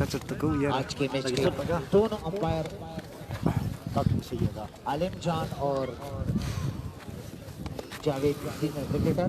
कचत को यार आज के मैच के दोनों अंपायर आलिम जान और जावेद सीनियर क्रिकेटर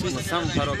चीज सम फरोक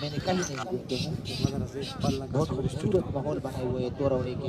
मैंने कल नहीं देखे हैं बहुत खूबसूरत माहौल बनाए हुए दो रौड़े के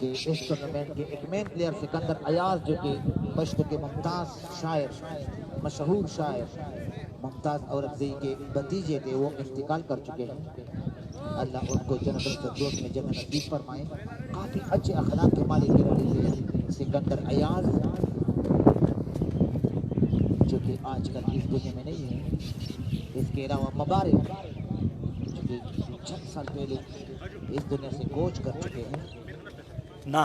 कि इस टूर्नामेंट के एक मेन प्लेयर सिकंदर अयाज जो कि पश्त के मुमताज शायर मशहूर शायर मुमताज औरंगजेब के भतीजे थे वो इंतकाल कर चुके हैं अल्लाह उनको जन्नत फिरदौस में जगह नसीब फरमाए काफी अच्छे अखलाक के मालिक रहे थे सिकंदर अयाज जो कि आजकल इस दुनिया में नहीं है इसके अलावा मुबारक जो कि 6 साल पहले इस दुनिया से कोच कर चुके हैं ना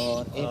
और एक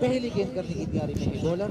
पहली गेंद करने की तैयारी में है बॉलर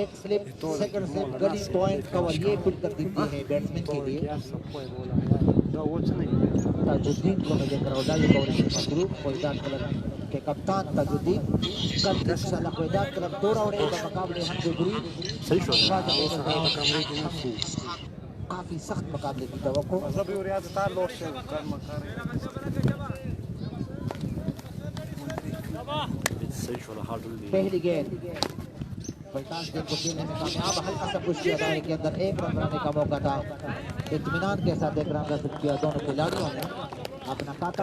एक स्लिप सेकंड स्लिप गली पॉइंट कवर ये खुद कर देती है बैट्समैन के लिए ताजुद्दीन को नजर करौदा ये कवरेज में मसरूफ फौजदार क्लब के कप्तान ताजुद्दीन कल इंशाल्लाह फौजदार क्लब दो राउंड का मुकाबले हम गुजरी सही शो काफी सख्त मुकाबले की तवक्को सही शो पहली गेंद 50 गेंद को खेलने में कामयाब हल्का सा पुश किया दायरे के अंदर एक रन बनाने का मौका था इत्मीनान के साथ एक रन हासिल किया दोनों खिलाड़ियों ने अपना खाता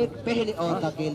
एक पहले ओवर का खेल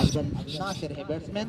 अफजल नासिर है बैट्समैन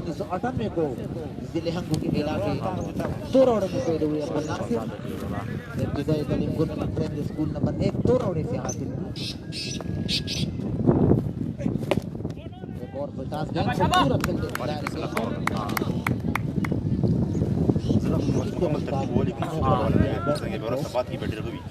1998 को जिले हंगू के इलाके दो रौड़े में पैदा हुए अब्दुल नासिर इब्तिदाई तालीम गवर्नमेंट प्राइमरी स्कूल नंबर 1 दो रौड़े से हासिल एक और 50 गेंद खूबसूरत खेलते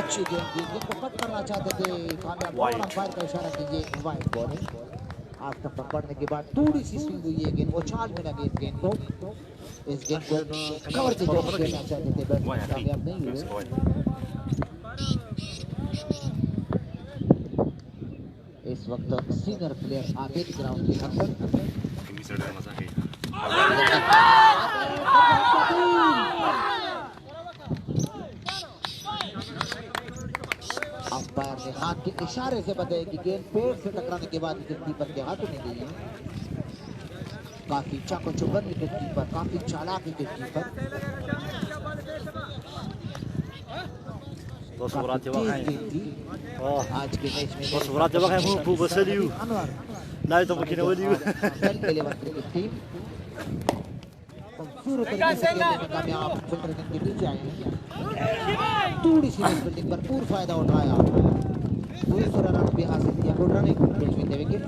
अच्छी गेंद को कट करना चाहते थे कामयाब और अंपायर का इशारा कीजिए वाइड बॉलिंग आज तक पकड़ने के बाद थोड़ी सी स्विंग हुई है गेंद उछाल में लगे इस गेंद को इस गेंद को कवर की तरफ देना चाहते थे बैट्समैन कामयाब नहीं हुए इस वक्त सीनियर प्लेयर आगे की ग्राउंड के अंदर अंपायर ने हाथ के इशारे से बताया कि गेंद पेड़ से टकराने के बाद विकेट कीपर के हाथों में गई है। काफी चाको चौबंद विकेट कीपर, काफी चालाक विकेट कीपर, आज के मैच में Surat jawab kayak mau berseliu. Anwar Nah itu mungkin waliu. Eleven cricket team खूबसूरत तरीके से खेलने में कामयाब, फिल्डर के पीछे आए हैं, थोड़ी सी फील्डिंग पर पूरा फायदा उठाया, पूरी तरह रन भी हासिल किया, good running between the wicket.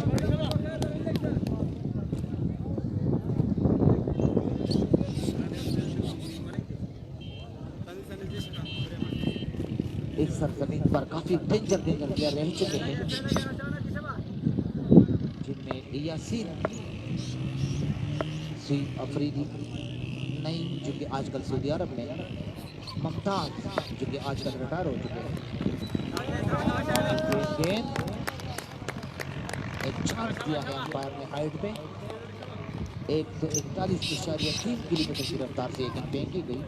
इस सरजमीन पर काफी डेंजर प्लेयर रह चुके हैं, जिनमें यासीन अफरीदी नईम जो कि आजकल सऊदी अरब में, मुमताज जो कि आजकल रिटायर हो चुके हैं। एक चांस दिया है अंपायर ने हाइट पे, 141.3 किलोमीटर की रफ्तार से एक फेंकी गई।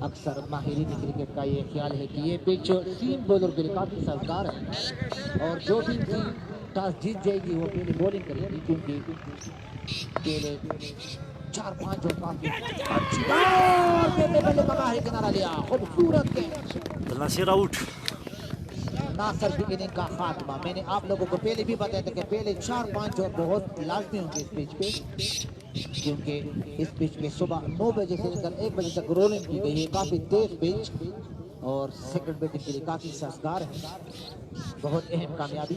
अक्सर माहिरीन क्रिकेट का ये ख्याल है कि ये पिच सीम बॉलर के लिए काफी साजगार है और जो टीम टॉस जीत जाएगी वो पहले बॉलिंग करेगी, क्योंकि पहले 4-5 और काफी पहले बाहर किनारा लिया, खूबसूरत कैच, Nasir out. नासर की इनिंग का खात्मा। मैंने आप लोगों को पहले भी बताया था कि पहले 4-5 और बहुत लाजमी होंगे इस पिच पे, क्योंकि इस पिच पे सुबह 9 बजे से लेकर 1 बजे तक रोलिंग की गई है, काफी तेज पिच और सेकंड बैटिंग के लिए काफी साजगार है। बहुत अहम कामयाबी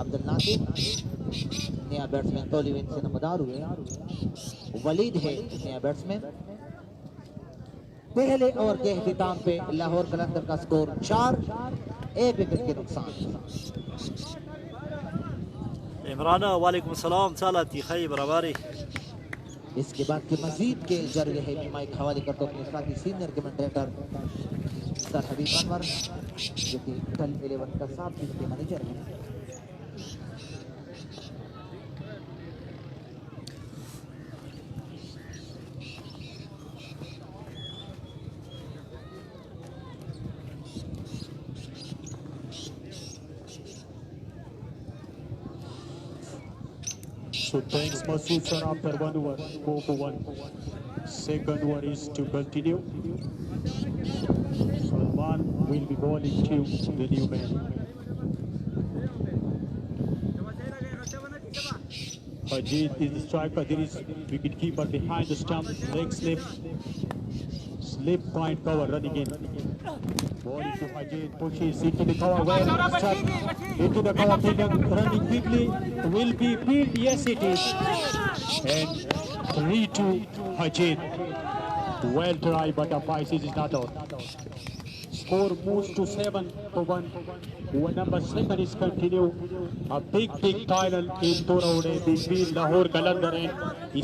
अब्दुल नासिर, नया बैट्समैन तौलीविन से नमदार हुए, वलीद है नया बैट्समैन। पहले ओवर के इख्तिताम पे लाहौर कलंदर का स्कोर 4, 1 विकेट के नुकसान। Imrana वालेकुम सलाम सालाती खैर बराबरी. इसके बाद के मजीद के जरिए है मैं माइक हवाले करता हूँ अपने साथी सीनियर कमेंटेटर सर हबीब अनवर, जो कि कल 11 का साथ टीम के मैनेजर हैं। So thanks Masood sir after 1 over, 4 for 1. Second over is to continue. Salman will be bowling to the new man. Ajit is the striker. There is wicket keeper behind the stump. Leg slip point cover running in. Ball to Ajit, pushes into the cover, well struck into the cover, running quickly, will be beat, yes it is, and 3-2 Ajit, well try but umpire says it's not out. Score moves to 7 for 1. Number 7 is continue. A big final in Torode between Lahore Qalandar and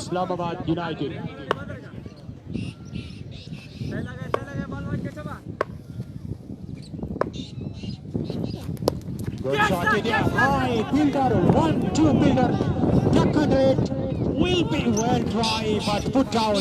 Islamabad United. Good shot in there, high, builder, 1-2 builder, duck under it, will be well dry but put down,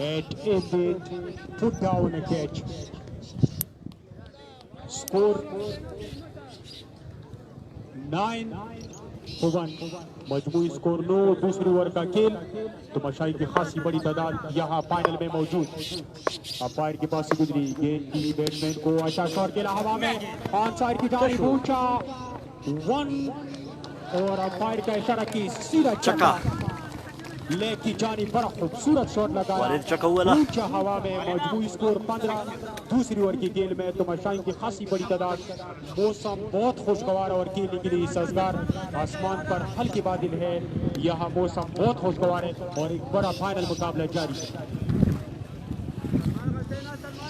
and indeed put down a catch. Score 9 for 1. मजमूई score 9, दूसरी over का खेल, तो मशाई की खासी बड़ी तादाद यहाँ final में मौजूद। अंपायर के पास से गुजरी गेंद की बैट्समैन को अच्छा शॉट खेला हवा में, ऑन साइड की जानिब ऊंचा 1 और अंपायर का इशारा की सीधा चक्का लेग की जानिब, बड़ा खूबसूरत शॉट लगाया वालिद चक्का हुआ ना। ऊंचा हवा में। मजमूई स्कोर 15, दूसरी ओवर की गेंद में तो मशाइन की खासी बड़ी तादाद। मौसम बहुत खुशगवार और खेलने के लिए साजगार, आसमान पर हल्के बादल है, यहाँ मौसम बहुत खुशगवार है और एक बड़ा फाइनल मुकाबला जारी है।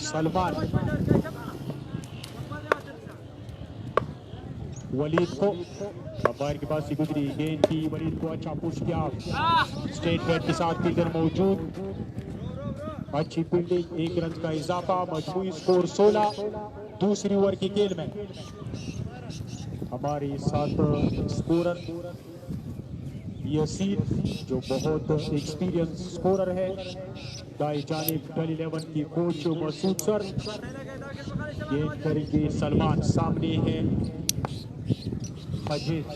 सलमान वलीद को अंपायर के पास से गुजरी गेंद की, वलीद को अच्छा पुश किया, स्ट्रेट बैट के साथ फील्डर मौजूद, अच्छी फील्डिंग, 1 रन का इजाफा, मजमूई स्कोर 16। दूसरी ओवर की गेंद में हमारे साथ स्कोरर यसीर जो बहुत एक्सपीरियंस स्कोरर है, दाई जानिब डल 11 की कोच मसूद सर। गेंद करेंगे सलमान, सामने है अजीत।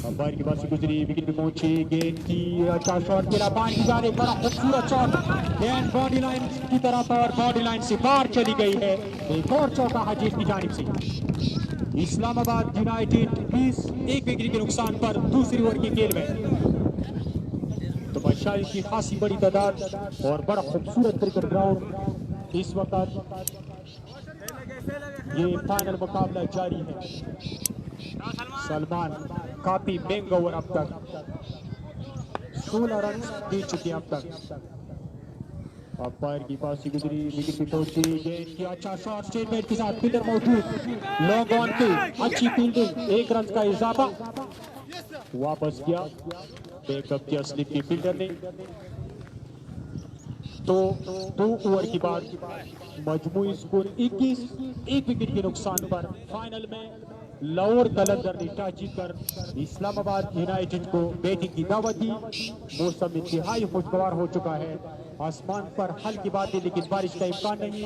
अंपायर की पास से गुजरी, विकेट पे पहुंची, गेंद की अच्छा शॉट खेला, पानी की जाने, बड़ा खूबसूरत शॉट, गेंद बॉडी लाइन की तरफ और बॉडी लाइन से बाहर चली गई है। एक और चौका हाजिर की जानिब से। इस्लामाबाद यूनाइटेड 20 एक विकेट के नुकसान पर दूसरी ओवर की गेंद में। तो बशाई की खासी बड़ी तादाद और बड़ा खूबसूरत क्रिकेट ग्राउंड। इस वक्त ये फाइनल मुकाबला जारी है। सलमान काफी महंगा ओवर अब तक 16 रन दे चुके अब तक। अंपायर की पास से गुजरी, विकेट पे पहुंची, गेंद की अच्छा शॉट, स्टेटमेंट के साथ फील्डर मौजूद, लॉन्ग ऑन पे अच्छी फील्डिंग, 1 रन का इजाफा, वापस किया, बैकअप किया स्लिप की फील्डर ने। तो 2 ओवर के बाद मजमूई स्कोर 21, 1 विकेट के नुकसान पर फाइनल में लाहौर कलंदर ने टॉस जीतकर इस्लामाबाद यूनाइटेड को बैटिंग की दावत दी। मौसम इंतहाई खुशगवार हो चुका है, आसमान पर हल्की बातें लेकिन बारिश का इम्कान नहीं।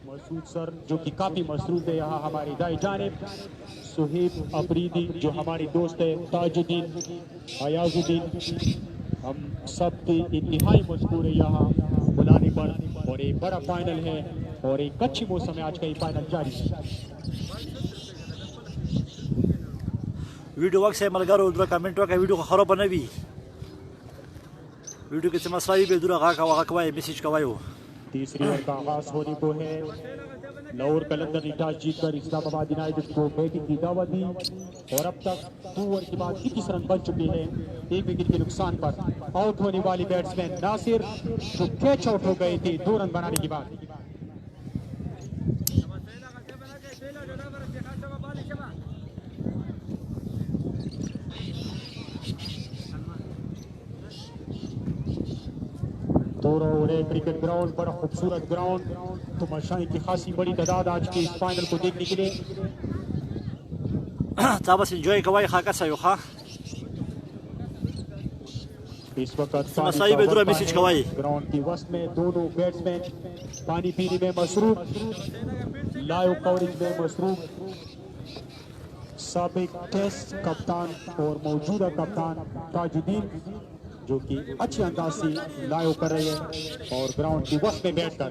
मसूद सर जो कि काफी मसरूफ है यहाँ हमारी दाई जानिब, सुहेब अफरीदी जो हमारे दोस्त है, ताजुद्दीन, अयाजुद्दीन, हम सब के इंतहाई मशहूर है यहाँ बुलाने पर। और एक बड़ा फाइनल है और एक अच्छी मौसम है, आज का ये फाइनल जारी है। वीडियो वक्त से मलगारो दूर कमेंट का वीडियो खराब बनवी वीडियो के मसला भी दूर का मैसेज कवायो। तीसरी ओवर का आगाज होने को है। लाहौर कलंदर ने टॉस जीतकर इस्लामाबाद यूनाइटेड को बैटिंग की दावत दी और अब तक 2 ओवर के बाद 21 रन बन चुके हैं, 1 विकेट के नुकसान पर। आउट होने वाले बैट्समैन नासिर जो कैच आउट हो गए थे 2 रन बनाने के बाद। क्रिकेट ग्राउंड बड़ा खूबसूरत ग्राउंड, तो मशाई की खासी बड़ी तादाद आज के इस फाइनल को देखने के लिए। बस एंजॉय कवाई खाका सायो खा इस वक्त मसाई पे दूर मैसेज कवाई ग्राउंड की वस्त में दोनों बैट्समैन पानी पीने में मसरूफ, लाइव कवरेज में मसरूफ। साबिक टेस्ट कप्तान और मौजूदा कप्तान ताजुद्दीन जो कि अच्छे अंदाज से लाइव कर रहे हैं और ग्राउंड की वक्त में बैठकर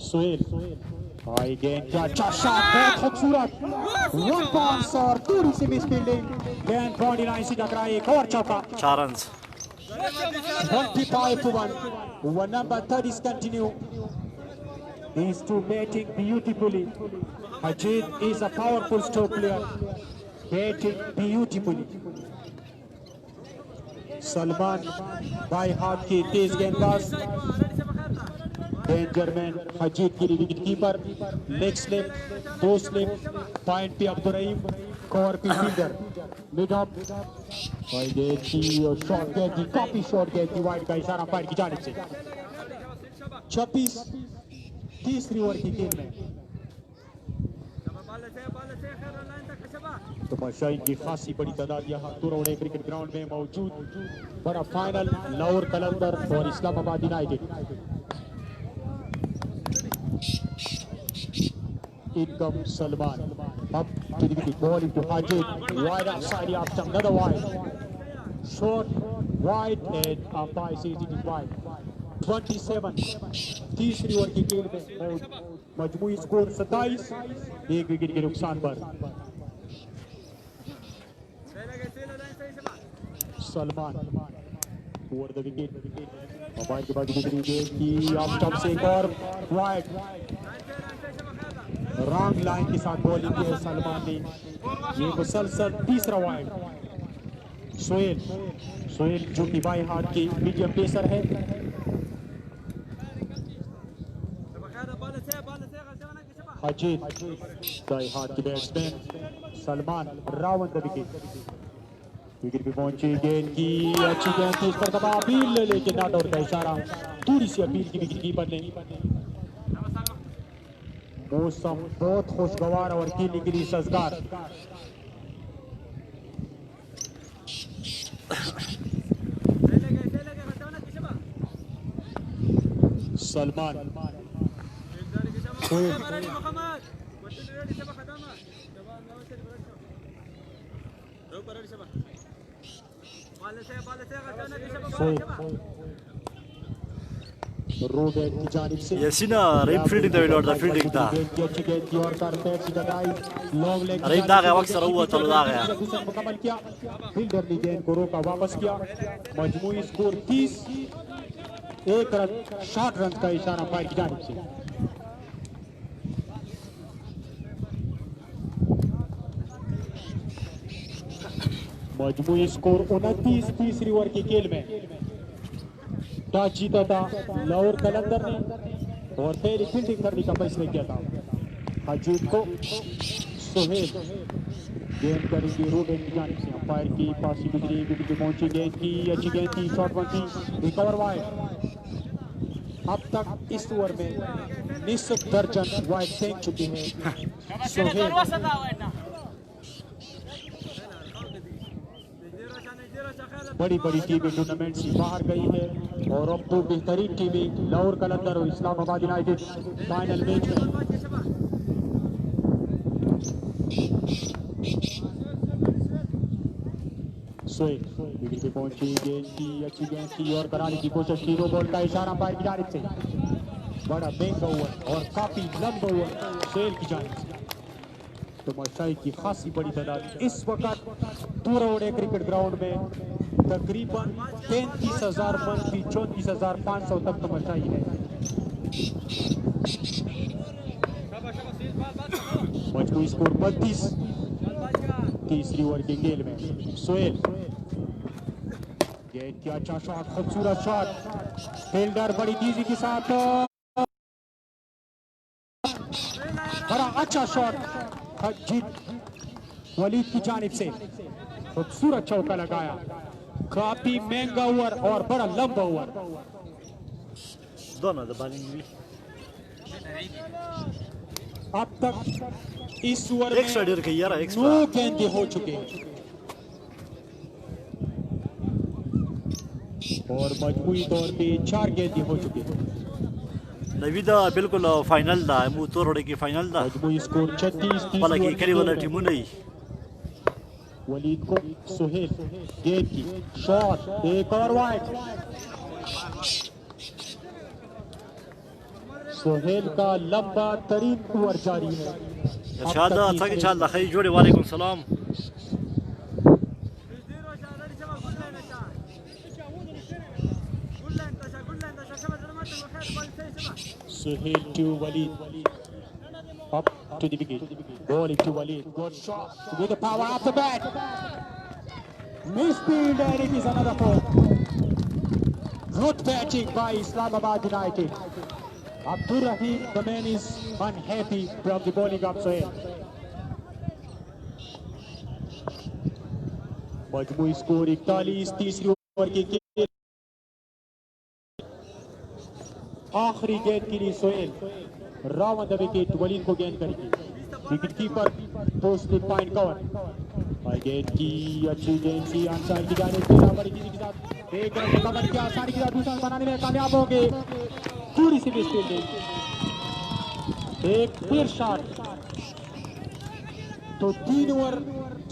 सोहेल आई गेंद क्या अच्छा शॉट, बहुत खूबसूरत 1 बाउंस और थोड़ी सी मिस फील्डिंग, गेंद बॉडी लाइन से टकराई, एक और चौका। 4 runs 25 to 1 over number 30 continue. These two batting beautifully. Ajit is a powerful stroke player, batting beautifully. Salman by हाथ की तेज गेंदबाज, डेंजर मैन अजीत की wicket keeper, leg slip, 2 slip, point पे अब्दुल रहीम, कवर पे फील्डर, मिड ऑफ शॉट गेंद की, काफी shot गेंद की, वाइड का इशारा अंपायर की जानिब से। 26 तीसरी ओवर की गेंद में तो मशाई की खासी बड़ी तादाद यहाँ तुरौड़े क्रिकेट ग्राउंड में मौजूद। बड़ा फाइनल लाहौर कलंदर और Islamabad United. Income Salman up to the wicket, ball into Hajid, wide outside after another wide, short, wide, and umpire says it is wide. 27 तीसरी ओवर की गेंद में मजमूई स्कोर 27, 1 विकेट के नुकसान पर। Salman over the wicket, umpire के बाद गुजरी गेंद की ऑफ स्टंप से एक और वाइड, रॉन्ग लाइन के साथ बॉलिंग की है सलमान ने, ये मुसलसल तीसरा वाइड। सोहेल जो कि बाएं हाथ की मीडियम पेसर है, अजीत दाई हाथ के बैट्समैन सलमान रावण द विकेट विकेट पे पहुंची गेंद की अच्छी गेंद थी इस पर दबा अपील लेकिन नॉट आउट का इशारा थोड़ी सी अपील की विकेट कीपर ने मौसम बहुत खुशगवार और खेलने के लिए सजगार सलमान रोबेट की जानिब से Yasina Reim fielding the Lord the fielding da. अच्छी गेंद की और कर पैर से लगाई long leg Reim da gaya वक्त हुआ चलो da गया. मुकम्मल किया फील्डर ने गेंद को रोका वापस किया मजमूई स्कोर 30 एक रन 60 रन का इशारा अंपायर की जानिब से मजमूई स्कोर 29 तीसरी ओवर के खेल में टॉस जीता था लाहौर कलंदर ने और पहली फील्डिंग करने का फैसला किया था अजीत को सोहेल गेंद करेंगे रोबेट की जानिब से अंपायर की पास गुजरी विकेट पे पहुंची गेंद की अच्छी गेंद थी शॉट वन थी रिकवर वाइड अब तक इस ओवर में निस्फ दर्जन वाइड फेंक चुके हैं सोहेल बड़ी बड़ी टीमें टूर्नामेंट से बाहर गई है और अब तो बेहतरीन टीमें लाहौर कलंदर और इस्लामाबाद यूनाइटेड फाइनल मैच में सोहेल विकेट पे पहुंची गेंद की अच्छी गेंद की और कराने की कोशिश की नो बॉल का इशारा अंपायर की जानिब से बड़ा महंगा ओवर और काफी लंबा ओवर सोहेल की जानिब से तो मशाई की खासी बड़ी तादाद इस वक्त तुरौड़े क्रिकेट ग्राउंड में तकरीबन 33,000 मन की 34,500 तक तमाशाई है मजमूई स्कोर 32 तीसरी ओवर के खेल में सोहेल गेंद की अच्छा शॉट खूबसूरत शॉट फील्डर बड़ी तेजी के साथ बड़ा अच्छा शॉट अजीत वलीद की जानिब से खूबसूरत चौका लगाया काफी महंगा ओवर और बड़ा लंबा ओवर दोनों the bowling भी. अब तक इस ओवर Extra में देर के यार नौ extra. गेंदें हो चुके हैं और मजबूरी तौर पे 4 गेंदें हो चुके हैं नवी दा बिल्कुल फाइनल दा मु तोरड़े की फाइनल दा. मजबूरी स्कोर 36 वाला की करी वाला टीम नहीं. वलीद को सोहेल गेंद की शॉट एक और वाइड सोहेल का लंबा तरीन ओवर जारी है शादा था कि शादा खई जोड़े वालेकुम सलाम. Suhail to Waleed. Up to the wicket. Ball to Waleed. Good shot with the power off the bat. Misfield and it is another four. Good batting by Islamabad United. Abdur Rahim, the man is unhappy from the bowling of Suhail. मजमूई score 41 तीसरी over के खेल आखिरी गेंद के लिए Sohail round the wicket Waleed को गेंद करेंगे wicket keeper post point cover और गेंद की अच्छी गेंद की आंसर की जाने से बड़ी तेजी के साथ एक रन कवर किया आसानी के साथ दूसरा बनाने में कामयाब हो गए थोड़ी सी मिस फील्डिंग एक फिर शॉट तो 3 ओवर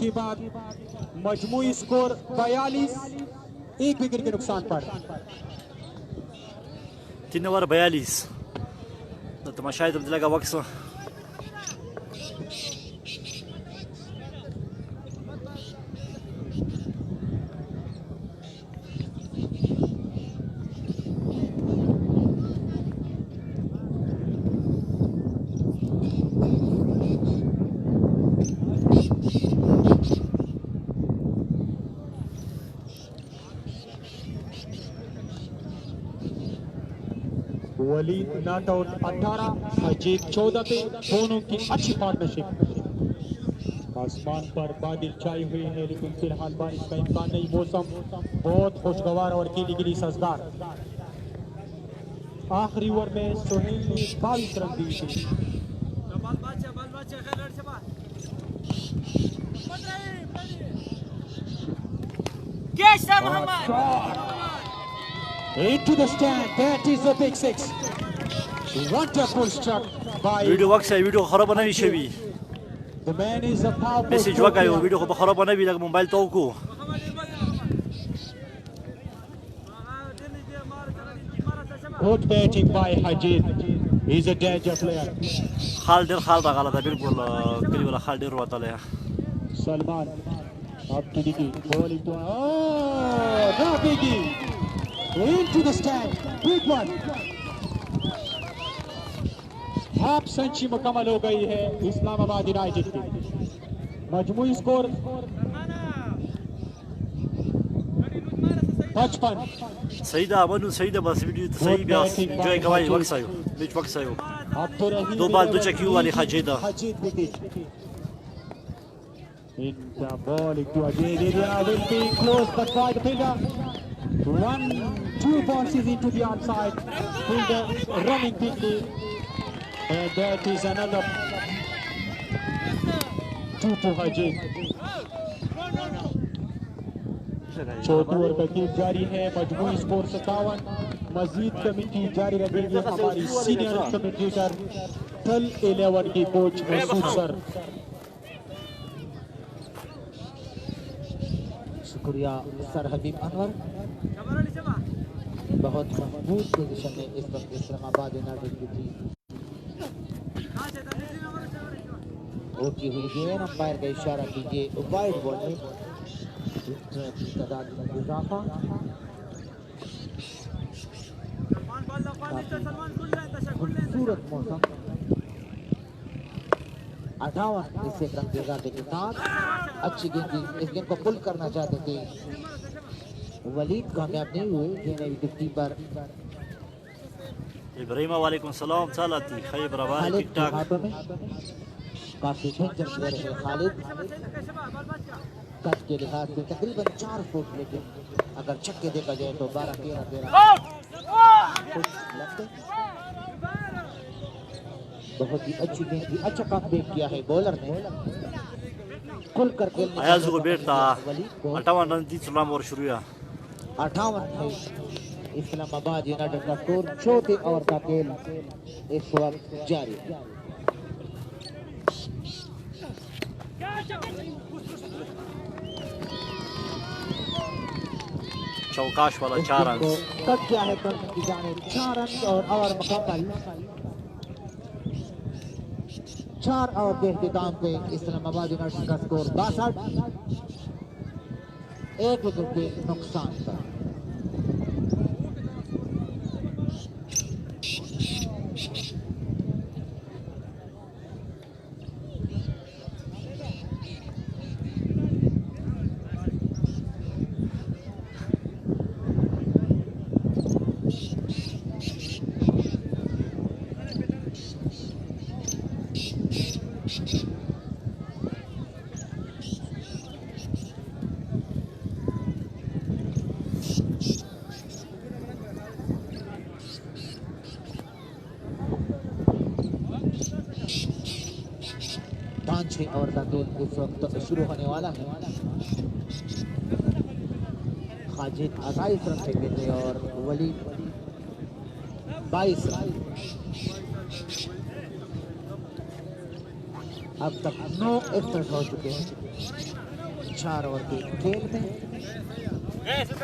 के बाद मजमूई स्कोर 42 एक विकेट के नुकसान पर 3 ओवर 42. तमाशाई तब्दीला का वक्त वलीद नॉट आउट 18, अजीत 14 पे। दोनों की अच्छी पार्टनरशिप। आसमान पर बादल छाए हुए हैं लेकिन फिलहाल बारिश का इम्कान नहीं। मौसम बहुत खुशगवार और गीली गीली सजदार। आखिरी ओवर में सोहेल ने 22 रन दिए थे। Into the stand, that is a big six. Wonderful struck by video वक्त से वीडियो खराब नहीं शवी the man is a powerful message वक्त आयो player. वीडियो को खराब नहीं लगा मोबाइल तो को Good batting by Hajid. He's a danger player. खाल रहा गलत है बिल्कुल करीब वाला खाल डेर होता है Salman up to the key. Bowling to no biggie. Into the stand. Big one. Half century मुकम्मल हो गई है इस्लामाबाद यूनाइटेड की। मजमूई स्कोर 55। सईदा मनु सईदा बस वीडियो सही बस जॉय कवाई वक्त आयो बीच वक्त आयो दो बार दो चक्की वाली खजीदा in the ball to Ajay will be close but by the fielder. 1-2 bounces into the outside. Fielder running quickly. And that is another 2 to Hajid. चौथे ओवर का गेम जारी है। मजमूई स्कोर 57। मजीद कमेंट्री जारी रखेंगे हमारी सीनियर कमेंटेटर टल 11 की coach Masood sir. शुक्रिया सर हबीब अनवर। बहुत मजबूत पोजीशन में इस वक्त इस्लामाबाद यूनाइटेड की थी। होती हुई गेंद अंपायर का इशारा कीजिए वाइड बॉल में तादाद में इजाफा। खूबसूरत मौसम 58 इसे रन देगा के साथ अच्छी गेंद थी। इस गेंद को पुल करना चाहते थे वलीद, कामयाब नहीं हुए। गेंद विकेट कीपर इब्राहिम वालेकुम सलाम सालाती खैबर आबाद खालिद टिक के टाक हाथों में काफी डेंजर प्लेयर है खालिद। कद के लिहाज से तकरीबन 4 फुट, लेकिन अगर छक्के देखा जाए तो 12-13 फुट लंबे। बहुत ही अच्छी गेंद थी, अच्छा कमबैक किया है बॉलर ने। खुल कर खेलने आयाज को बैठता वलीद को 58 रन दी सलाम और शुरू या 58 है इस्लामाबाद यूनाइटेड का स्कोर। चौथे ओवर का खेल इस वक्त जारी है। चौकाश वाला 4 रन कट किया है करने की जाने 4 रन और ओवर मुकम्मल। 4 ओवर के इख्तिताम पे इस्लामाबाद यूनाइटेड का स्कोर 62, 1 विकेट के नुकसान पर। ओवर का खेल इस वक्त शुरू होने वाला है। खाजिद 28 रन फेंके थे और वलीद 22 रन। अब तक 9 एक्स्ट्रा हो चुके हैं 4 ओवर के खेल में।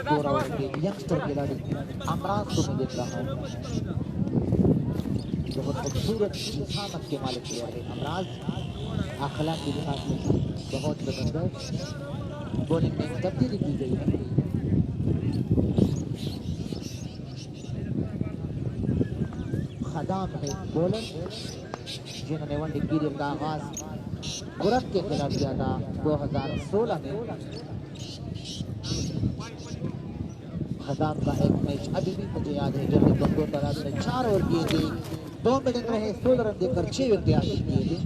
4 ओवर के यंगस्टर खिलाड़ी अमराज को मैं देख रहा हूँ। बहुत खूबसूरत जिसामत के मालिक प्लेयर है अमराज। अखलाक के लिहाज से बहुत जबरदस्त। बॉलिंग में तब्दीली की गई है। खदाम है बॉलर जिन्होंने वनडे करियर का आगाज गुरत के खिलाफ किया था 2016 में। खदाम का एक मैच अभी भी मुझे याद है जब गंगोर तराज ने 4 ओवर किए थे, 2 मिनट रहे, 16 रन देकर 6 विकेट हासिल किए थे।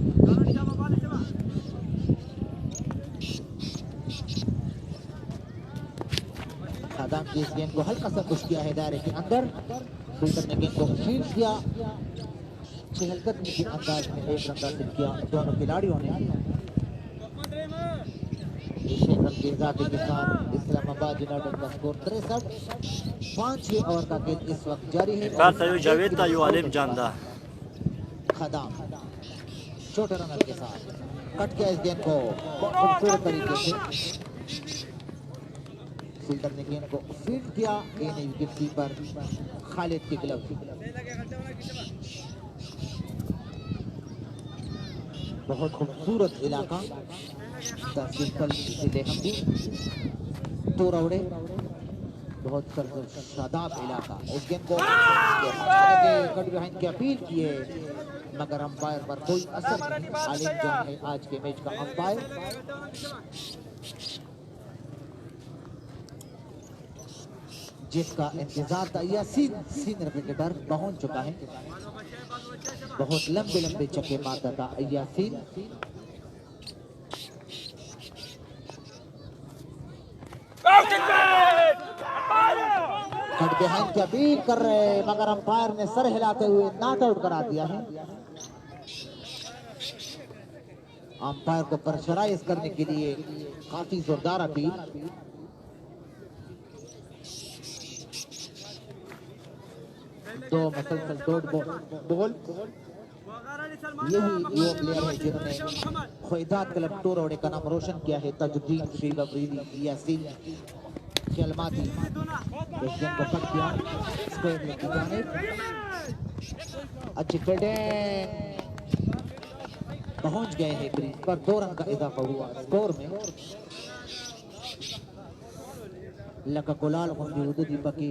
खदाम की इस गेंद को हल्का सा पुश किया है दायरे के अंदर, फील्डर ने गेंद को फील्ड किया, चहलकदमी के अंदाज में 1 रन हासिल किया दोनों खिलाड़ियों ने। रन के इजाफे के साथ इस्लामाबाद यूनाइटेड का स्कोर 63। 5 ओवर का खेल इस वक्त जारी है। तायो जावेद तायो आलिम जानदा खदाम छोटे रनर के साथ कट किया इस गेंद को खूबसूरत तरीके से, फील्डर ने गेंद को फील्ड किया, ये नहीं विकेट कीपर खालिद की ग्लव। बहुत खूबसूरत इलाका सिंपल जिले हमदी तोरवड़े, बहुत शादाब इलाका। इस गेंद को कट बिहाइंड की अपील किए मगर अंपायर पर कोई असर नहीं। आलिम जान है आज के मैच का अंपायर। जिसका इंतजार था यासीन सीनियर क्रिकेटर पहुंच चुका है, बहुत लंबे लंबे छक्के मारता था यासीन। कट बिहाइंड की अपील कर रहे मगर अंपायर ने सर हिलाते हुए नॉट आउट करा दिया है। अंपायर को प्रेशराइज करने के लिए काफी जोरदार अपील। दो मसलसल डॉट बॉल। यही वो प्लेयर है जिन्होंने ख्वाइदात क्लब टोरवड़े का नाम रोशन किया है। तजुद्दीन शील अफरीदी यासीन शलमाती इस गेंद को कट किया स्क्वायर लेग की जानिब। अच्छी फील्डिंग, पहुंच गए हैं क्रीज पर। 2 रन का इजाफा हुआ स्कोर में। लककुलाल गुंदी उदुदी पकी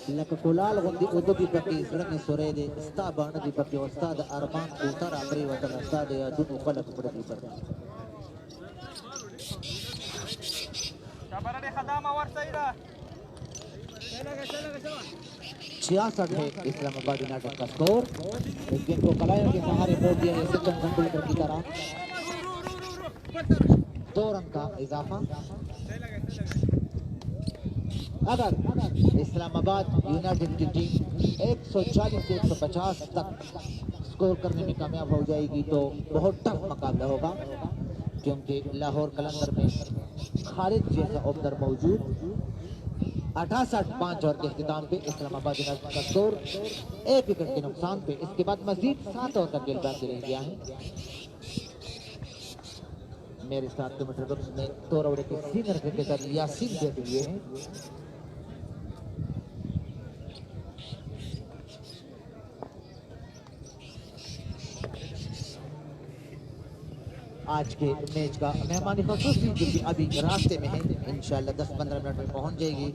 लककुलाल गुंदी उदुदी पकी रंग सुरेदे स्ता बाण दी पकी उस्ताद अरमान उतर अबरी वतन उस्ताद या दुनु खलक पड़ती पर। 66 है इस्लामाबाद यूनाइटेड का स्कोर। इस गेंद को कलायों के सहारे मोड़ दिया है सचिन तेंदुलकर की तरह। 2 रन का इजाफा। अगर इस्लामाबाद यूनाइटेड की टीम 140 से 150 तक स्कोर करने में कामयाब हो जाएगी तो बहुत टफ मुकाबला होगा, क्योंकि लाहौर कलंदर में खालिद जैसा ओपनर मौजूद। 68-5 ओवर के इख्तिताम पे इस्लामाबाद यूनाइटेड का स्कोर 1 विकेट के नुकसान पे। इसके बाद मजीद 7 ओवर का खेल बाकी रह गया है। मेरे साथ कमेंट्री बॉक्स में तोरवड़े के सीनियर क्रिकेटर यासीन बैठे हुए हैं। आज के मैच का मेहमानी खसूसी जो कि अभी रास्ते में है, इंशाल्लाह 10-15 मिनट में पहुंच जाएगी।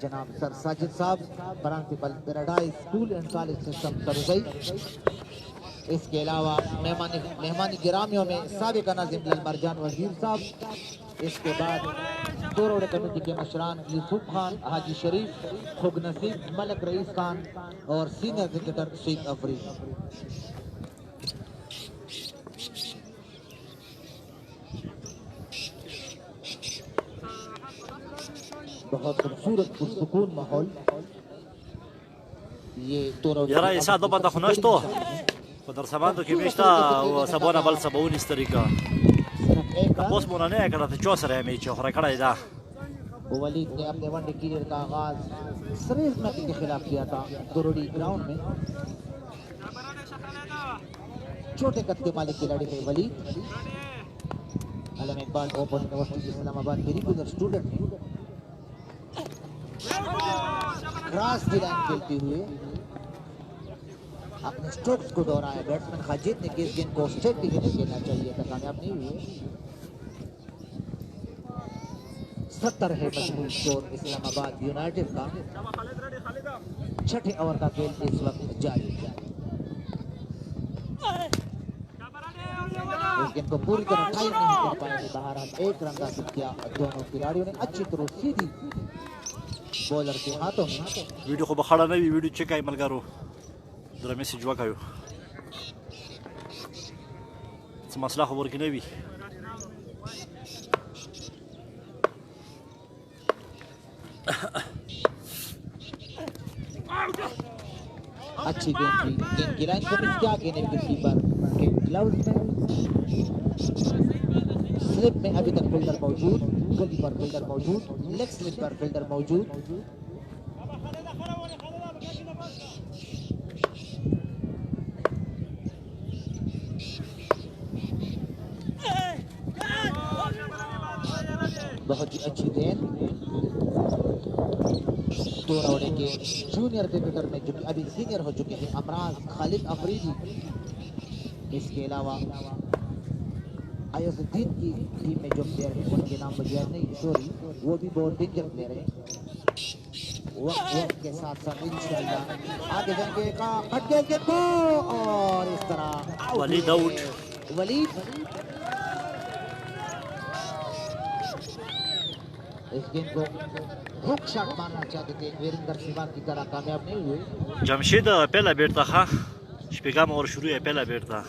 जनाब सर साजिद साहब, principal Paradise school and college system Sarjai. इसके अलावा मेहमानी गिरामियों में साबिक नाज़िम मरजान वजीर साहब। इसके बाद तोरवड़े कमेटी के मशरान यूसुफ खान, हाजी शरीफ, खुग नसीब, मलक रईस खान और सीनियर क्रिकेटर शेख अफरीदी। बहुत खूबसूरत पुरसुकून माहौल ये तोरवड़े। Era esa doba da khonasto. Подразумевando che mi sta una buona balsa buoni storica. Post mona ne kada te chosare mi cho khara kada ida. Waleed ने अपने वनडे करियर का आगाज सरेज नकी के खिलाफ किया था तोरवड़ी ग्राउंड में। छोटे कद के मालिक खिलाड़ी थे वलीद। अलम इकबाल ओपन यूनिवर्सिटी इस्लामाबाद के रेगुलर स्टूडेंट हैं। क्रॉस द लाइन खेलते हुए अपने स्ट्रोक्स को दोहराया। बैट्समैन खाजिद ने इस गेंद को स्ट्रेट डिलीवरी देना चाहिए था, कामयाब नहीं हुए। 70 है मजमूई स्कोर इस्लामाबाद यूनाइटेड का। 6ठे ओवर का खेल इस वक्त जारी। इस गेंद को पूरी तरह टाइम नहीं कर पाए थे। बहरहाल एक रन हासिल किया दोनों खिलाड़ियों ने अच्छी तरह सीधी बॉलर के हाथों में। वीडियो को बखाड़ा नहीं वीडियो चेक आई मलगारो जरा मैसेज वकायो मसला खबर की नहीं अच्छी गेंद की लाइन को मिस किया। गेंद कीपर के ग्लव्स में स्लिप में अभी तक फील्डर मौजूद, गली पर फील्डर मौजूद, लेग स्लिप पर फील्डर मौजूद। बहुत ही अच्छी गेंद तोरवड़े के जूनियर क्रिकेटर में जो कि अभी सीनियर हो चुके हैं अमराज खालिद अफरीदी, इसके अलावा अयजुद्दीन की टीम में जो प्लेयर हैं उनके नाम मुझे याद नहीं, सॉरी, वो भी बहुत डेंजर प्लेयर है। वक्त के साथ साथ इंशाल्लाह आगे जाएंगे का कट गेंद को और इस तरह वलीद आउट। वलीद इस गेंद को हुक शॉट मारना चाहते थे, वीरेंद्र सहवाग की तरह कामयाब नहीं हुए। जमशेद पहला बैट था शपेगाम और शुरू है पहला बैट था।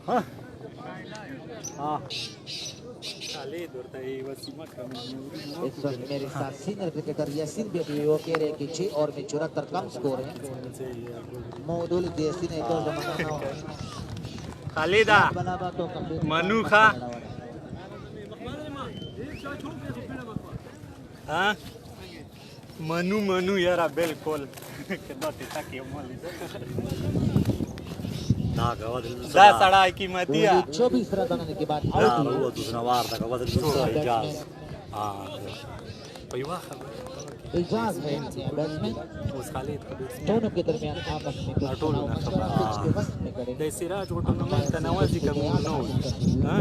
हाँ हाँ इस वक्त मेरे साथ सीनियर क्रिकेटर यासीन भी अभी वो कह रहे हैं कि 6 ओवर में 74 कम स्कोर है। मौदूल यासीन है तो खालिदा मनु खा हाँ मनु मनु यारा बिल्कुल ना गवाद 10 अड़ा की मतिया 24 रन बनाने के बाद आउट हुए। वो दूसरा वार था गवाद दूसरा इजाज। हाँ इजाज है बैट्समैन उस खालिद कबीर दोनों के दरमियान आपस में कुछ अटोल ना खबर पिच के वस्त में करे। दे सिराज को टूर्नामेंट तनावजी का नो हाँ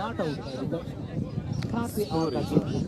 नॉट आउट है अभी तक। काफी आउट है इस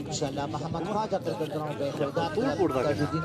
इंशाल्लाह मोहम्मद ख्वाजा क्रिकेट ग्राउंड पे खुदा ताजुद्दीन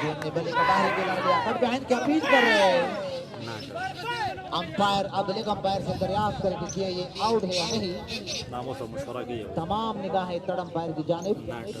गेंद ने बल्ले का बाहर के लड़ गया कट बहन क्या पीच कर रहे हैं अंपायर। अब लेग अंपायर से दरियाफ्त करके कि ये आउट है या नहीं। नामो से मशवरा की तमाम निगाहें तड़ अंपायर की जानिब। नाटो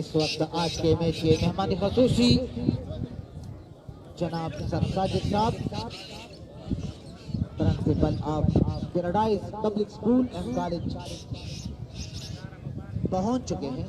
इस वक्त आज के मैच के मेहमानी खसूसी जनाब सर साजिद साहब principal of paradise public school and college पहुंच चुके हैं।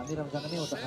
अमीर रमजान नहीं होता है।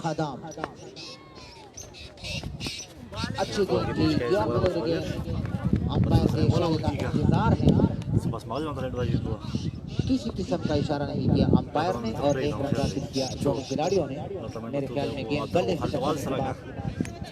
खदाम अच्छी गेंद की या बदल गए अंपायर से इशारे का इंतजार है। बस मालूम है रेड वाली तो किसी किस्म का इशारा नहीं किया अंपायर ने और एक रन हासिल किया दोनों खिलाड़ियों ने। मेरे ख्याल में गेंद बल्ले से सवाल सलागा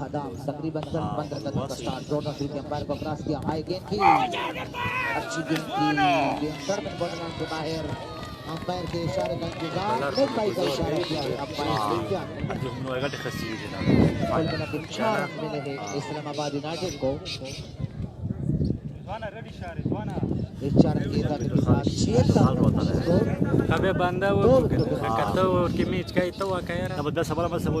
खदाम तकरीबन 10-15 कदम का स्टार्ट जोड़ा फिर अंपायर को क्रॉस किया हाई गेंद की अच्छी गेंद की गेंद सर में बॉल के बाहर अंपायर के इशारे का इंतजार मुंबई का इशारा किया है अंपायर सुल्तान जो हम लोग का खसी है ना कुल 4 रन मिले हैं इस्लामाबाद यूनाइटेड को इस 4 रन के साथ 76 स्कोर अबे बंदा वो करता वो कि मैच का तो क्या यार अब बस हमारा बस वो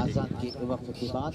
आजाद के वक्त के बाद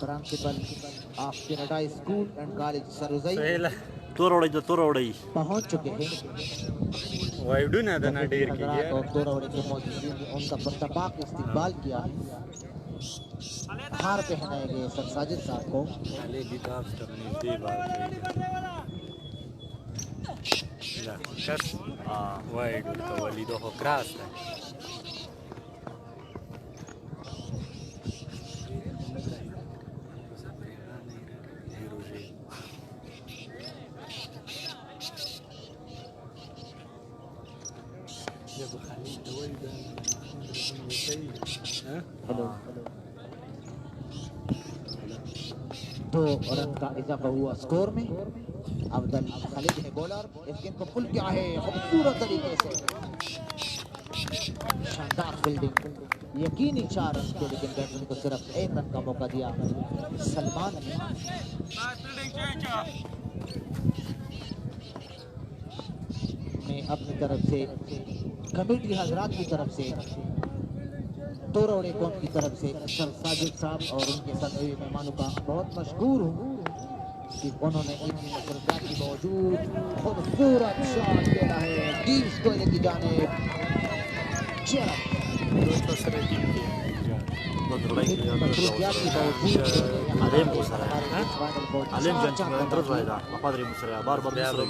principal of Paradise school and college Sarozai Torwari पहुंच चुके हैं वाइडू ना दना ढेर की हजरात और तोरवड़ी के मौजूदगी में उनका पुरतबाक इस्तकबाल किया है हार पहनाए गए सर साजिद साहब को खाली किताब करनी थी बात ला कस वाइडू तो वलीदो हो क्रास है दो रन का इजाफा हुआ स्कोर में अब्दुल खालिद है बॉलर इस गेंद को पुल किया है खूबसूरत तरीके से शानदार फील्डिंग यकीनी 4 रन थे लेकिन बैट्समैन को सिर्फ 1 रन का मौका दिया सलमान ने मैं अपनी तरफ से कमेटी हजरात की तरफ से तोरवड़े कौम की तरफ से सर साजिद साहब और उनके साथ हुए मेहमानों का बहुत मशहूर हूँ कि उन्होंने इतनी मसरूफियात के बावजूद खूबसूरत शॉट खेला है टीम्स को लेके जाने मसरूफियात के बावजूद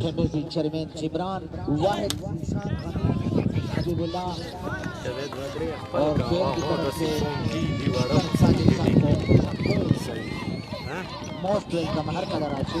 कमेटी चेयरमैन जिब्रान वाहिद हबीबुल्लाह और खेल की तरफ से मोस्ट वेलकम हर कलर आशु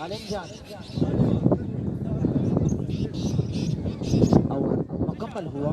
आलिम जान और मुकम्मल हुआ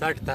चटता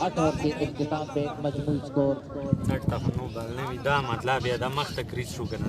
8 ओवर के इख्तिताम पे मजमूई स्कोर चटता खनो balne mi da मतलब या da मस्त क्रीज शो करना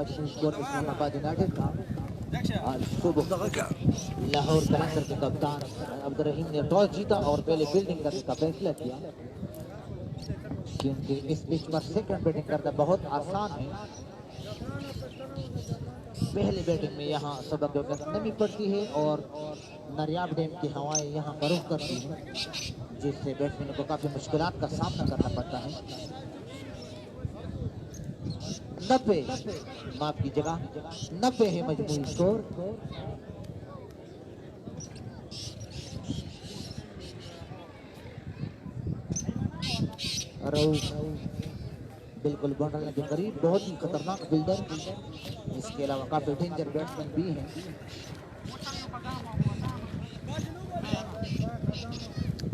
मजमूई स्कोर इस्लामाबाद यूनाइटेड का आज सुबह लाहौर कलंदर के कप्तान अब्दुर्रहीम ने टॉस जीता और पहले फील्डिंग करने का फैसला किया क्योंकि इस पिच पर सेकंड बैटिंग करना बहुत आसान है पहले बैटिंग में यहाँ सबक नमी पड़ती है और नरियाब डैम की हवाएं यहाँ का रुख करती हैं जिससे बैट्समैन को काफी मुश्किलात का सामना करना पड़ता है 90 माफ की जगह 90 है मजमूई स्कोर बिल्कुल बाउंड्री के करीब बहुत ही खतरनाक फील्डर इसके अलावा काफी डेंजर बैट्समैन भी हैं